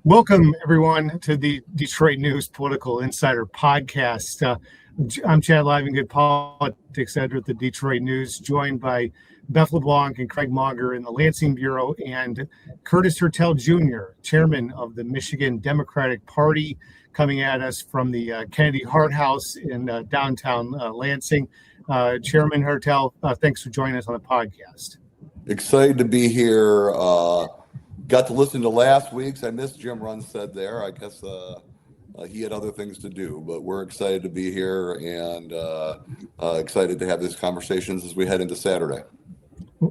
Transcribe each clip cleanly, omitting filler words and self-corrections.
Welcome, everyone, to the Detroit News Political Insider Podcast. I'm Chad Livengood, politics editor at the Detroit News, joined by Beth, LeBlanc, and Craig Mauger in the Lansing Bureau, and Curtis Hertel Jr., chairman of the Michigan Democratic Party, coming at us from the Kennedy Hart House in downtown Lansing. Chairman Hertel, thanks for joining us on the podcast. Excited to be here. Got to listen to last week's. I missed Jim Runstead there. I guess he had other things to do, but we're excited to be here and excited to have these conversations as we head into Saturday.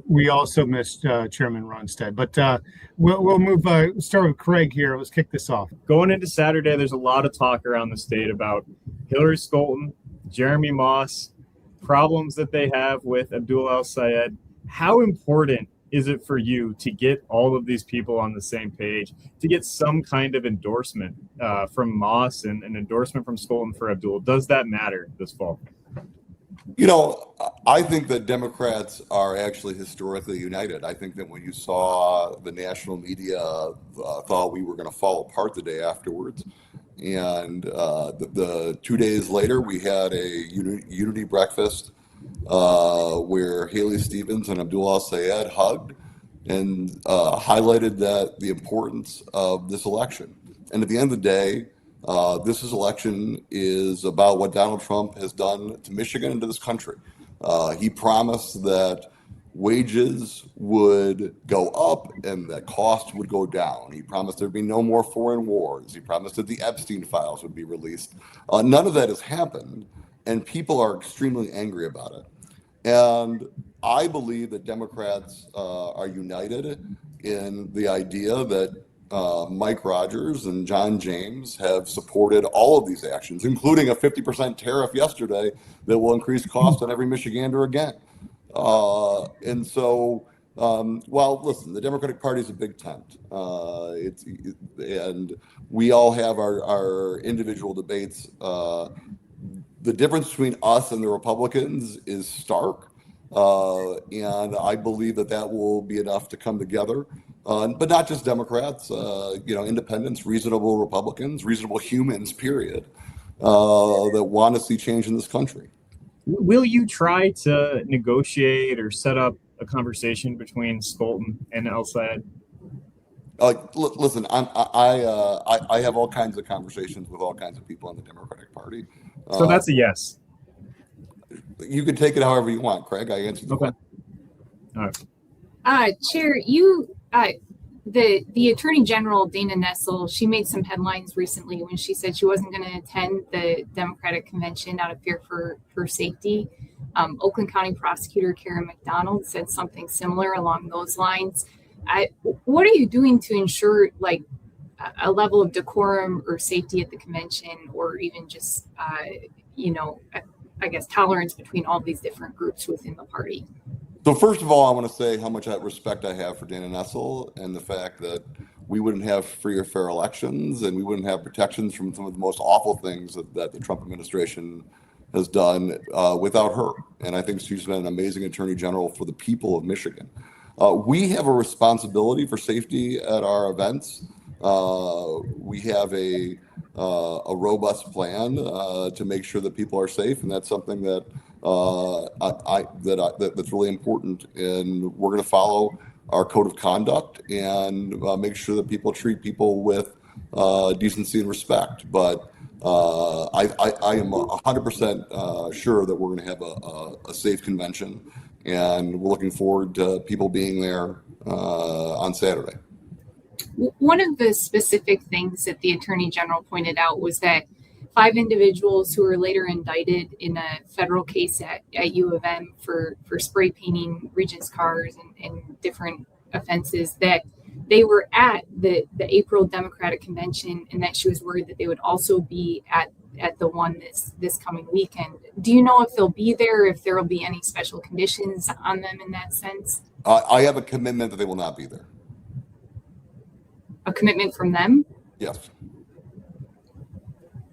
We also missed Chairman Runstead, but we'll move. Start with Craig here. Let's kick this off. Going into Saturday, there's a lot of talk around the state about Hillary Scholten, Jeremy Moss, problems that they have with Abdul El-Sayed. How important is it for you to get all of these people on the same page, to get some kind of endorsement from Moss and an endorsement from Scholten for Abdul? Does that matter this fall? You know, I think that Democrats are actually historically united. I think that when you saw the national media thought we were going to fall apart the day afterwards, and the 2 days later we had a unity breakfast where Haley Stevens and Abdul El-Sayed hugged and highlighted that the importance of this election. And at the end of the day, this election is about what Donald Trump has done to Michigan and to this country. He promised that wages would go up and that costs would go down. He promised there'd be no more foreign wars. He promised that the Epstein files would be released. None of that has happened, and people are extremely angry about it. And I believe that Democrats are united in the idea that Mike Rogers and John James have supported all of these actions, including a 50% tariff yesterday that will increase costs on every Michigander again. And so, well, listen, the Democratic Party is a big tent. And we all have our individual debates. The difference between us and the Republicans is stark. And I believe that will be enough to come together. But not just Democrats, independents, reasonable Republicans, reasonable humans, period, that want to see change in this country. Will you try to negotiate or set up a conversation between Scholten and El-Sayed? Listen, I have all kinds of conversations with all kinds of people in the Democratic Party. So that's a yes. You can take it however you want, Craig. I answered the question. All right. Chair, the Attorney General, Dana Nessel, she made some headlines recently when she said she wasn't going to attend the Democratic convention out of fear for her safety. Oakland County Prosecutor Karen McDonald said something similar along those lines. What are you doing to ensure a level of decorum or safety at the convention, or even just, I guess, tolerance between all these different groups within the party? So first of all, I want to say how much respect I have for Dana Nessel and the fact that we wouldn't have free or fair elections and we wouldn't have protections from some of the most awful things that the Trump administration has done without her. And I think she's been an amazing Attorney General for the people of Michigan. We have a responsibility for safety at our events. We have a robust plan to make sure that people are safe, and that's something that that's really important. And we're going to follow our code of conduct and make sure that people treat people with decency and respect. But I am 100% sure that we're going to have a safe convention, and we're looking forward to people being there on Saturday. One of the specific things that the Attorney General pointed out was that 5 individuals who were later indicted in a federal case at U of M for spray painting Regents cars and different offenses, that they were at the April Democratic Convention, and that she was worried that they would also be at the one this coming weekend. Do you know if they'll be there, if there will be any special conditions on them in that sense? I have a commitment that they will not be there. A commitment from them? Yes.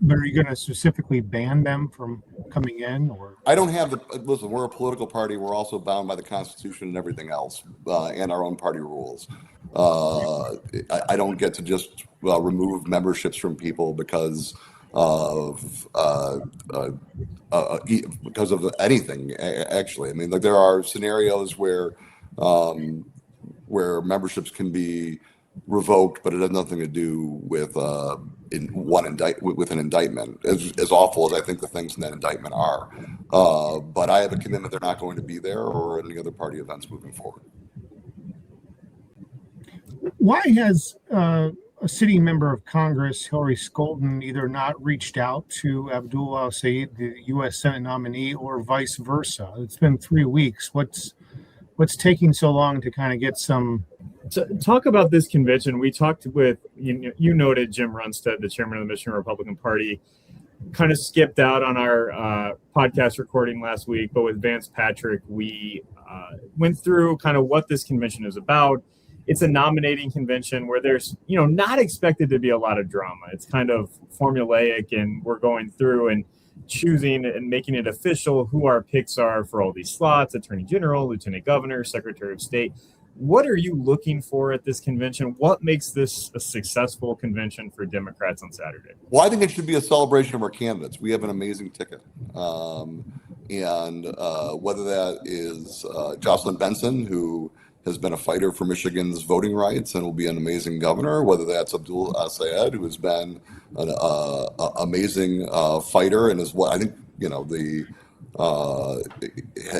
But are you going to specifically ban them from coming in, or? I don't have the listen. We're a political party. We're also bound by the Constitution and everything else, and our own party rules. I don't get to just remove memberships from people because of anything. Actually, I mean, like there are scenarios where memberships can be revoked, but it has nothing to do with with an indictment. As awful as I think the things in that indictment are, but I have a commitment they're not going to be there or any other party events moving forward. Why has a sitting member of Congress, Hillary Scholten, either not reached out to Abdul al-Sayed, the U.S. Senate nominee, or vice versa? It's been 3 weeks. What's taking so long to kind of get some? To talk about this convention, we talked with, you noted Jim Runstead, the chairman of the Michigan Republican Party, kind of skipped out on our podcast recording last week, but with Vance Patrick, we went through kind of what this convention is about. It's a nominating convention where there's, not expected to be a lot of drama. It's kind of formulaic, and we're going through and choosing and making it official who our picks are for all these slots: Attorney General, Lieutenant Governor, Secretary of State. What are you looking for at this convention? What makes this a successful convention for Democrats on Saturday? Well, I think it should be a celebration of our candidates. We have an amazing ticket. And whether that is Jocelyn Benson, who has been a fighter for Michigan's voting rights and will be an amazing governor, whether that's Abdul al-Sayed, who has been an amazing fighter and is what I think,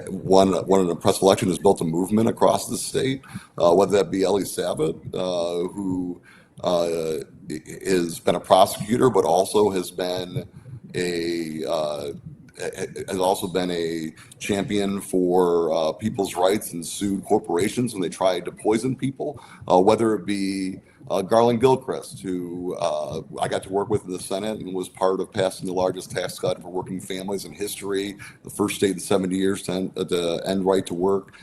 won an impressive election, has built a movement across the state, whether that be Ellie Sabat, who has been a prosecutor, but also has been a champion for people's rights and sued corporations when they tried to poison people, whether it be Garland Gilchrist, who I got to work with in the Senate and was part of passing the largest tax cut for working families in history, the first state in 70 years to end right to work,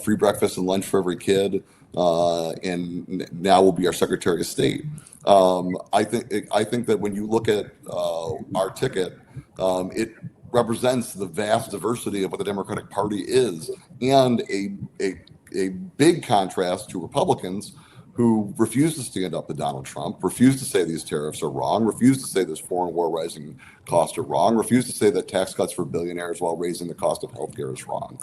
free breakfast and lunch for every kid, and now will be our Secretary of State. I think that when you look at our ticket, it represents the vast diversity of what the Democratic Party is, and a big contrast to Republicans who refuse to stand up to Donald Trump, refuse to say these tariffs are wrong, refuse to say this foreign war rising costs are wrong, refuse to say that tax cuts for billionaires while raising the cost of healthcare is wrong.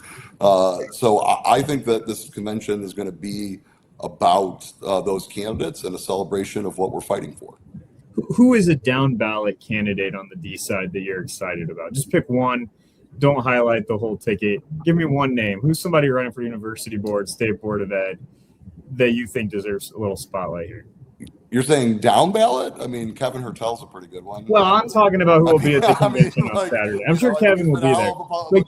So I think that this convention is going to be about those candidates and a celebration of what we're fighting for. Who is a down ballot candidate on the D side that you're excited about? Just pick one. Don't highlight the whole ticket. Give me one name. Who's somebody running for university board, state board of ed, that you think deserves a little spotlight here? You're saying down ballot? I mean, Kevin Hertel's a pretty good one. Well, I'm talking about who will be at the convention on Saturday. I'm sure Kevin will be there. But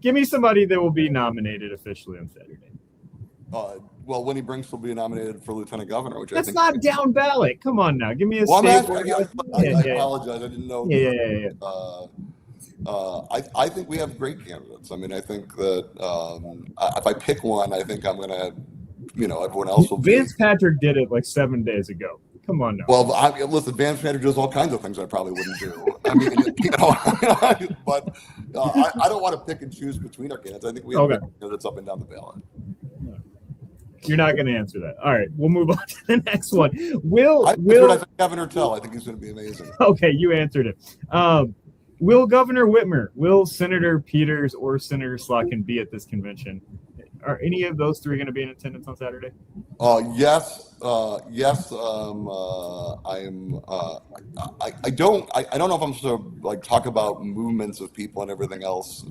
give me somebody that will be nominated officially on Saturday. Well, Winnie Brinks will be nominated for lieutenant governor, which that's I think not down ballot. Come on now, give me a state. I apologize. I didn't know. I think we have great candidates. I mean, I think that if I pick one, I think I'm going to, everyone else will. Vance Patrick did it like 7 days ago. Come on now. Well, listen, Vance Patrick does all kinds of things I probably wouldn't do. I mean, but I don't want to pick and choose between our candidates. I think we have candidates up and down the ballot. You're not going to answer that. All right, we'll move on to the next one. I think Kevin Hertel. I think he's going to be amazing. Okay, you answered it. Will Governor Whitmer, will Senator Peters, or Senator Slotkin be at this convention? Are any of those three going to be in attendance on Saturday? Yes. I don't know if I'm supposed to talk about movements of people and everything else.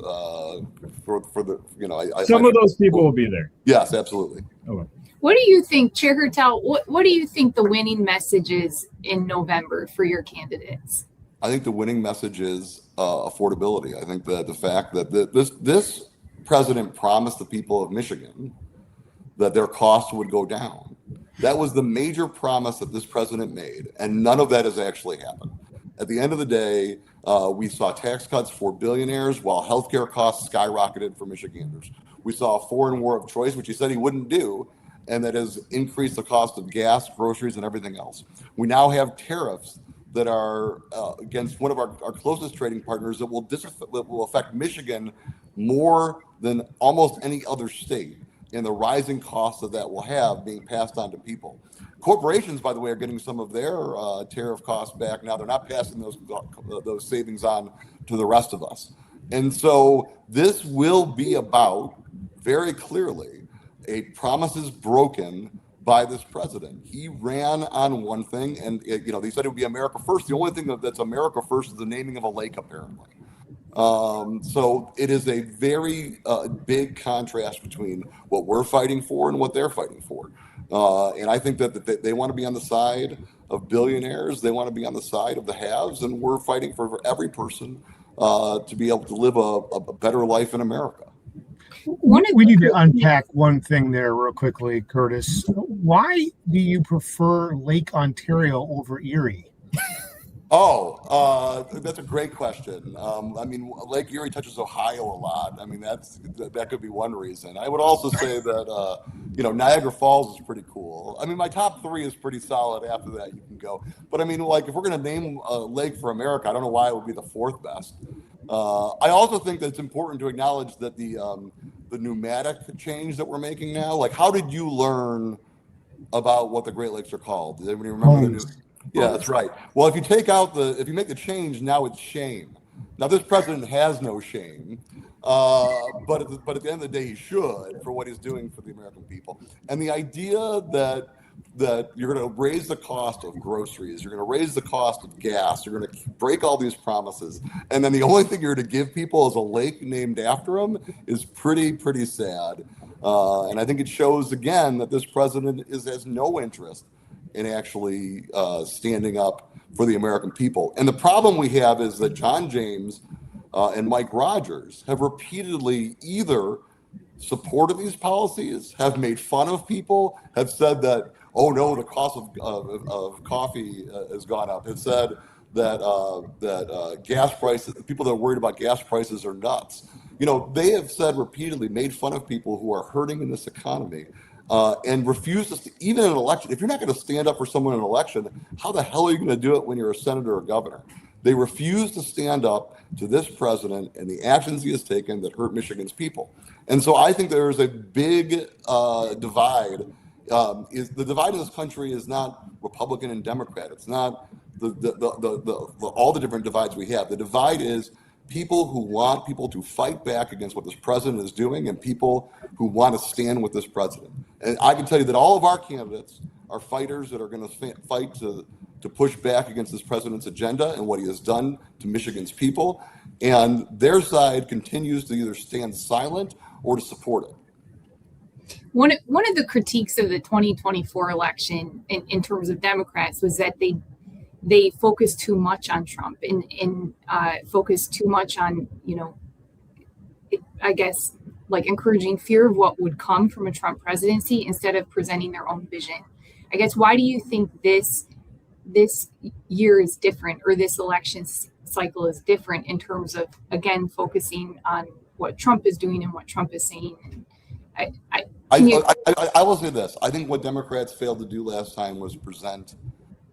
Some of those people will be there. Yes, absolutely. Okay. What do you think, Chair Hertel? What do you think the winning message is in November for your candidates? I think the winning message is affordability. I think that the fact that this president promised the people of Michigan that their costs would go down. That was the major promise that this president made, and none of that has actually happened. At the end of the day, we saw tax cuts for billionaires while healthcare costs skyrocketed for Michiganders. We saw a foreign war of choice, which he said he wouldn't do, and that has increased the cost of gas, groceries, and everything else. We now have tariffs that are against one of our closest trading partners that will affect Michigan more than almost any other state, and the rising costs that will have being passed on to people. Corporations, by the way, are getting some of their tariff costs back now. They're not passing those savings on to the rest of us. And so this will be about, very clearly, a promises broken by this president. He ran on one thing, and they said it would be America first. The only thing that's America first is the naming of a lake, apparently. So it is a very big contrast between what we're fighting for and what they're fighting for. And I think that they want to be on the side of billionaires. They want to be on the side of the haves, and we're fighting for every person to be able to live a better life in America. We need to unpack one thing there real quickly, Curtis. Why do you prefer Lake Ontario over Erie? That's a great question. Lake Erie touches Ohio a lot. That could be one reason. I would also say that, Niagara Falls is pretty cool. My top three is pretty solid. After that, you can go. But if we're going to name a lake for America, I don't know why it would be the fourth best. I also think that it's important to acknowledge that the pneumatic change that we're making now, like, how did you learn about what the Great Lakes are called? Does anybody remember the new? Yeah, that's right. Well, if you make the change, now it's shame. Now, this president has no shame, but at the end of the day, he should, for what he's doing for the American people. And the idea that you're going to raise the cost of groceries, you're going to raise the cost of gas, you're going to break all these promises, and then the only thing you're going to give people is a lake named after them is pretty sad. And I think it shows again that this president has no interest in actually standing up for the American people. And the problem we have is that John James and Mike Rogers have repeatedly either supported these policies, have made fun of people, have said that, oh no, the cost of coffee has gone up, have said that gas prices, people that are worried about gas prices are nuts. They have said repeatedly, made fun of people who are hurting in this economy. And refuse to, even in an election, if you're not going to stand up for someone in an election, how the hell are you going to do it when you're a senator or governor? They refuse to stand up to this president and the actions he has taken that hurt Michigan's people. And so I think there is a big divide. The divide in this country is not Republican and Democrat. It's not all the different divides we have. The divide is people who want people to fight back against what this president is doing and people who want to stand with this president. And I can tell you that all of our candidates are fighters that are going to fight to push back against this president's agenda and what he has done to Michigan's people. And their side continues to either stand silent or to support it. One of the critiques of the 2024 election in terms of Democrats was that they focused too much on Trump and focused too much on, I guess, like encouraging fear of what would come from a Trump presidency instead of presenting their own vision. I guess, why do you think this year is different, or this election cycle is different in terms of, again, focusing on what Trump is doing and what Trump is saying? I will say this. I think what Democrats failed to do last time was present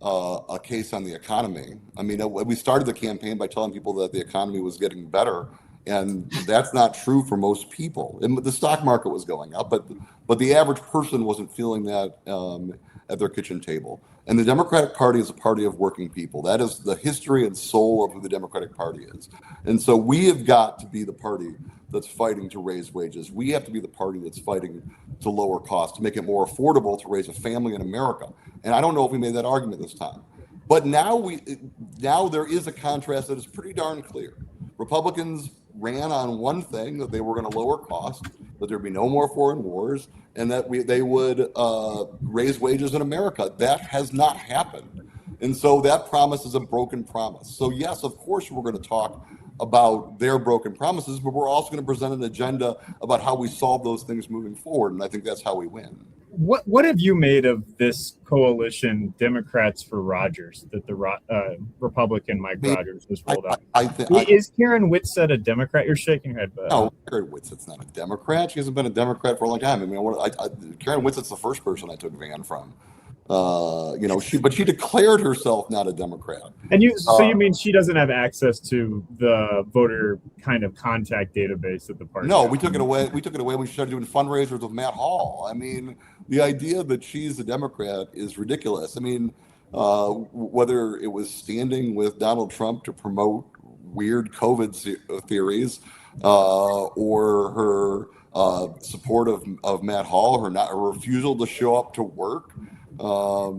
a case on the economy. We started the campaign by telling people that the economy was getting better, and that's not true for most people. And the stock market was going up, but the average person wasn't feeling that at their kitchen table. And the Democratic Party is a party of working people. That is the history and soul of who the Democratic Party is. And so we have got to be the party that's fighting to raise wages. We have to be the party that's fighting to lower costs, to make it more affordable to raise a family in America. And I don't know if we made that argument this time. But now there is a contrast that is pretty darn clear. Republicans ran on one thing, that they were going to lower costs, that there'd be no more foreign wars, and that they would raise wages in America. That has not happened. And so that promise is a broken promise. So yes, of course, we're going to talk about their broken promises, but we're also going to present an agenda about how we solve those things moving forward. And I think that's how we win. What have you made of this coalition, Democrats for Rogers, that the Republican Mike Rogers has rolled out? Is Karen Whitsett a Democrat? You're shaking your head, but no, Karen Whitsett's not a Democrat. She hasn't been a Democrat for a long time. I mean, Karen Whitsett's the first person I took van from. But she declared herself not a Democrat. And you mean she doesn't have access to the voter kind of contact database that the party? No, we took it away. We took it away when we started doing fundraisers with Matt Hall. I mean, the idea that she's a Democrat is ridiculous. I mean, whether it was standing with Donald Trump to promote weird COVID theories, or her support of Matt Hall, her refusal to show up to work. I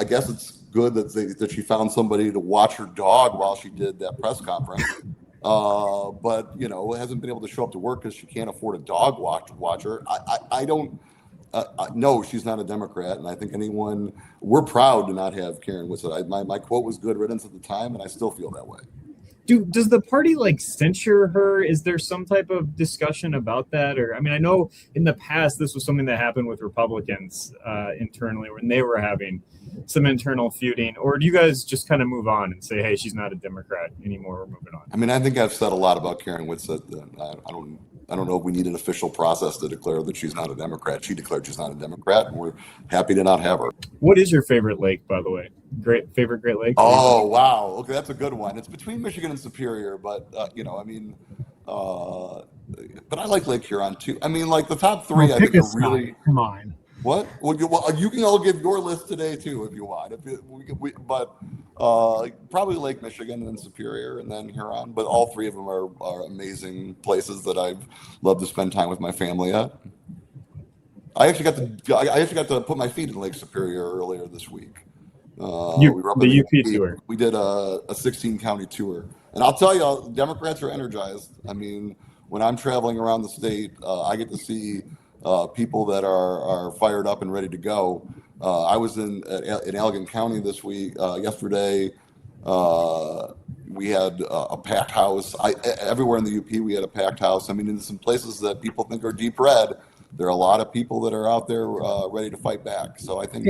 guess it's good that she found somebody to watch her dog while she did that press conference. But hasn't been able to show up to work because she can't afford a dog watcher. I don't. No, she's not a Democrat, and I think we're proud to not have Karen Whitsett. My quote was good riddance at the time, and I still feel that way. Does the party censure her? Is there some type of discussion about that? Or, I mean, I know in the past this was something that happened with Republicans internally when they were having some internal feuding. Or do you guys just kind of move on and say, hey, she's not a Democrat anymore, we're moving on? I mean, I think I've said a lot about Karen Whitsett. I don't know if we need an official process to declare that she's not a Democrat. She declared she's not a Democrat, and we're happy to not have her. What is your favorite lake, by the way? Favorite Great Lake? Oh, wow. Okay, that's a good one. It's between Michigan and Superior, but but I like Lake Huron too. I mean, the top three, I think are really. Come on. What? Well, you can all give your list today too if you want. Probably Lake Michigan and then Superior and then Huron. But all three of them are amazing places that I've loved to spend time with my family at. I actually got to put my feet in Lake Superior earlier this week. We were up the UP tour. We did a 16 county tour, and I'll tell you, Democrats are energized. I mean, when I'm traveling around the state, I get to see people that are fired up and ready to go. I was in Allegan County this week. Yesterday, we had a packed house. Everywhere in the UP, we had a packed house. I mean, in some places that people think are deep red, there are a lot of people that are out there ready to fight back. So I think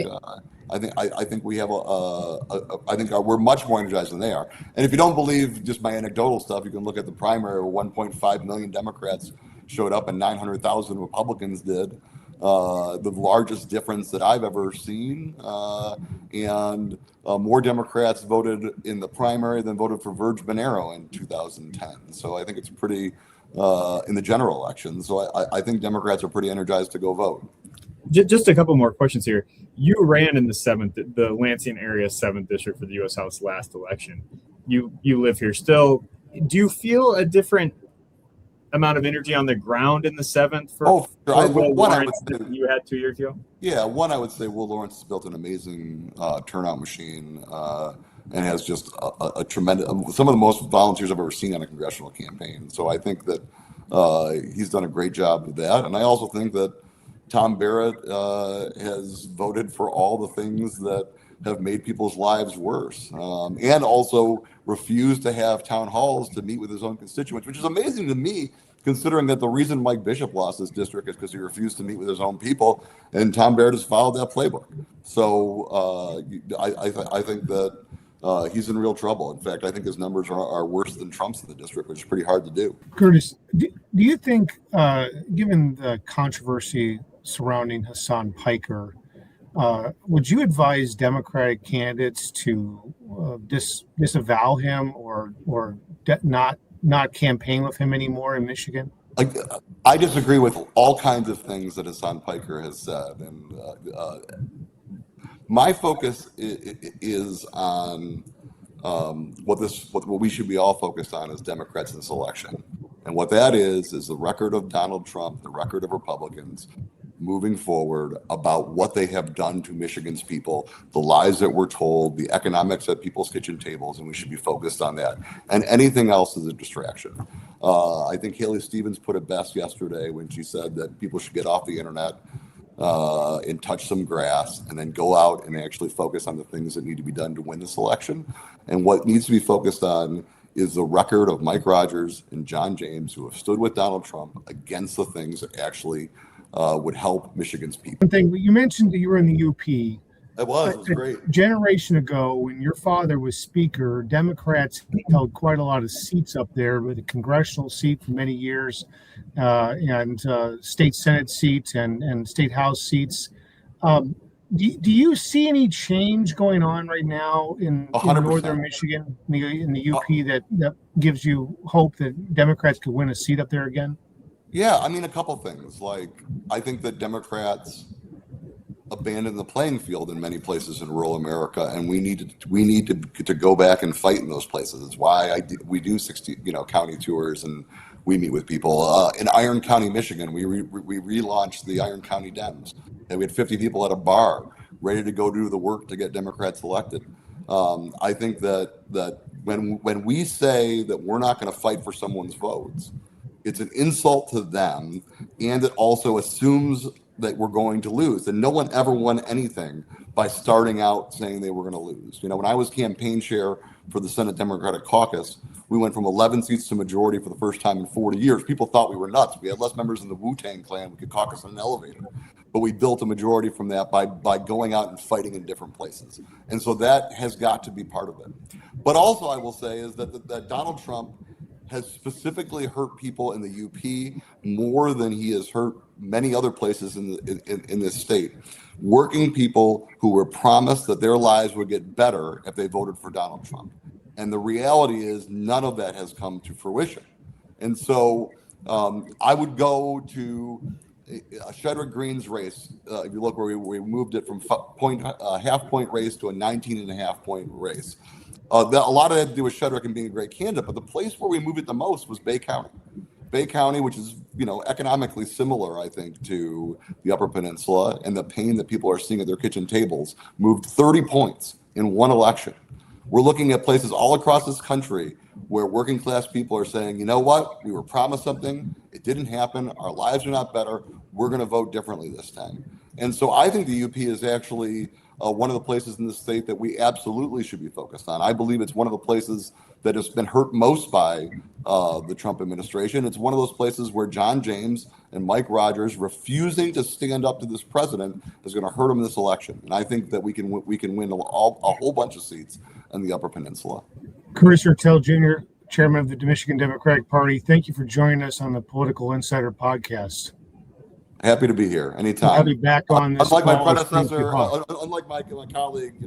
we have we're much more energized than they are. And if you don't believe just my anecdotal stuff, you can look at the primary where 1.5 million Democrats showed up and 900,000 Republicans did. The largest difference that I've ever seen, and more Democrats voted in the primary than voted for Verge Bonero in 2010. So I think it's pretty in the general election. So I think Democrats are pretty energized to go vote. Just a couple more questions here. You ran in the Lansing area 7th district for the U.S. House last election. You live here still. Do you feel a different amount of energy on the ground in the 7th for Will Lawrence that you had 2 years ago? Yeah, I would say Will Lawrence has built an amazing turnout machine and has just a tremendous, some of the most volunteers I've ever seen on a congressional campaign. So I think that he's done a great job with that. And I also think that Tom Barrett has voted for all the things that have made people's lives worse, and also refused to have town halls to meet with his own constituents, which is amazing to me, considering that the reason Mike Bishop lost his district is because he refused to meet with his own people, and Tom Barrett has followed that playbook. So I think that he's in real trouble. In fact, I think his numbers are worse than Trump's in the district, which is pretty hard to do. Curtis, do you think, given the controversy surrounding Hassan Piker, would you advise Democratic candidates to disavow him or not campaign with him anymore in Michigan? I disagree with all kinds of things that Hassan Piker has said, and my focus is on what we should be all focused on as Democrats in this election, and what that is the record of Donald Trump, the record of Republicans moving forward about what they have done to Michigan's people, the lies that we're told, the economics at people's kitchen tables, and we should be focused on that. And anything else is a distraction. I think Haley Stevens put it best yesterday when she said that people should get off the internet and touch some grass and then go out and actually focus on the things that need to be done to win this election. And what needs to be focused on is the record of Mike Rogers and John James, who have stood with Donald Trump against the things that actually would help Michigan's people. One thing you mentioned that you were in the UP. It was great. A generation ago, when your father was Speaker, Democrats held quite a lot of seats up there, with a congressional seat for many years, and state Senate seats and state House seats. Do you see any change going on right now in 100%. northern Michigan, in the UP, that gives you hope that Democrats could win a seat up there again? Yeah, I mean, a couple things. Like, I think that Democrats abandoned the playing field in many places in rural America, and we need to go back and fight in those places. It's why we do 60 county tours, and we meet with people. In Iron County, Michigan, we relaunched the Iron County Dems, and we had 50 people at a bar ready to go do the work to get Democrats elected. I think that when we say that we're not going to fight for someone's votes, it's an insult to them, and it also assumes that we're going to lose. And no one ever won anything by starting out saying they were going to lose. When I was campaign chair for the Senate Democratic Caucus, we went from 11 seats to majority for the first time in 40 years. People thought we were nuts. We had less members in the Wu-Tang Clan. We could caucus on an elevator. But we built a majority from that by going out and fighting in different places. And so that has got to be part of it. But also, I will say is that Donald Trump has specifically hurt people in the UP more than he has hurt many other places in this state. Working people who were promised that their lives would get better if they voted for Donald Trump. And the reality is none of that has come to fruition. And so I would go to Shedrick Green's race. If you look where we moved it from half point race to a 19.5 point race. A lot of that had to do with Shedrick and being a great candidate, but the place where we moved it the most was Bay County. Bay County, which is economically similar, I think, to the Upper Peninsula, and the pain that people are seeing at their kitchen tables, moved 30 points in one election. We're looking at places all across this country where working class people are saying, you know what, we were promised something, it didn't happen, our lives are not better, we're going to vote differently this time. And so I think the UP is actually one of the places in the state that we absolutely should be focused on. I believe it's one of the places that has been hurt most by the Trump administration. It's one of those places where John James and Mike Rogers refusing to stand up to this president is going to hurt him in this election. And I think that we can win a whole bunch of seats in the Upper Peninsula. Curtis Hertel Jr., Chairman of the Michigan Democratic Party, thank you for joining us on the Political Insider podcast. Happy to be here anytime. I'll be back on this. Unlike my predecessor, unlike my colleague,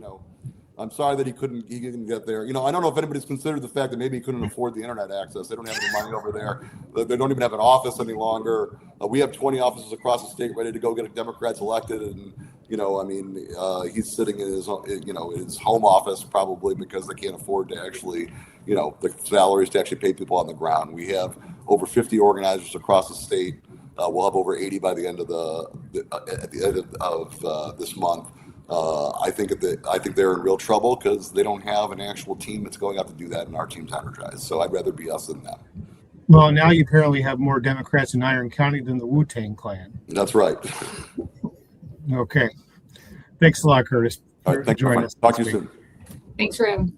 I'm sorry that he couldn't get there. I don't know if anybody's considered the fact that maybe he couldn't afford the internet access. They don't have any money over there. They don't even have an office any longer. We have 20 offices across the state ready to go get Democrats elected, and he's sitting in his home office probably because they can't afford to actually, the salaries to actually pay people on the ground. We have over 50 organizers across the state. We'll have over 80 by the end of at the end of this month. I think they're in real trouble because they don't have an actual team that's going out to do that, and our team's energized. So I'd rather be us than them. Well, now you apparently have more Democrats in Iron County than the Wu-Tang Clan. That's right. Okay. Thanks a lot, Curtis. All right, thanks for joining us. Talk to you soon. Thanks for having me.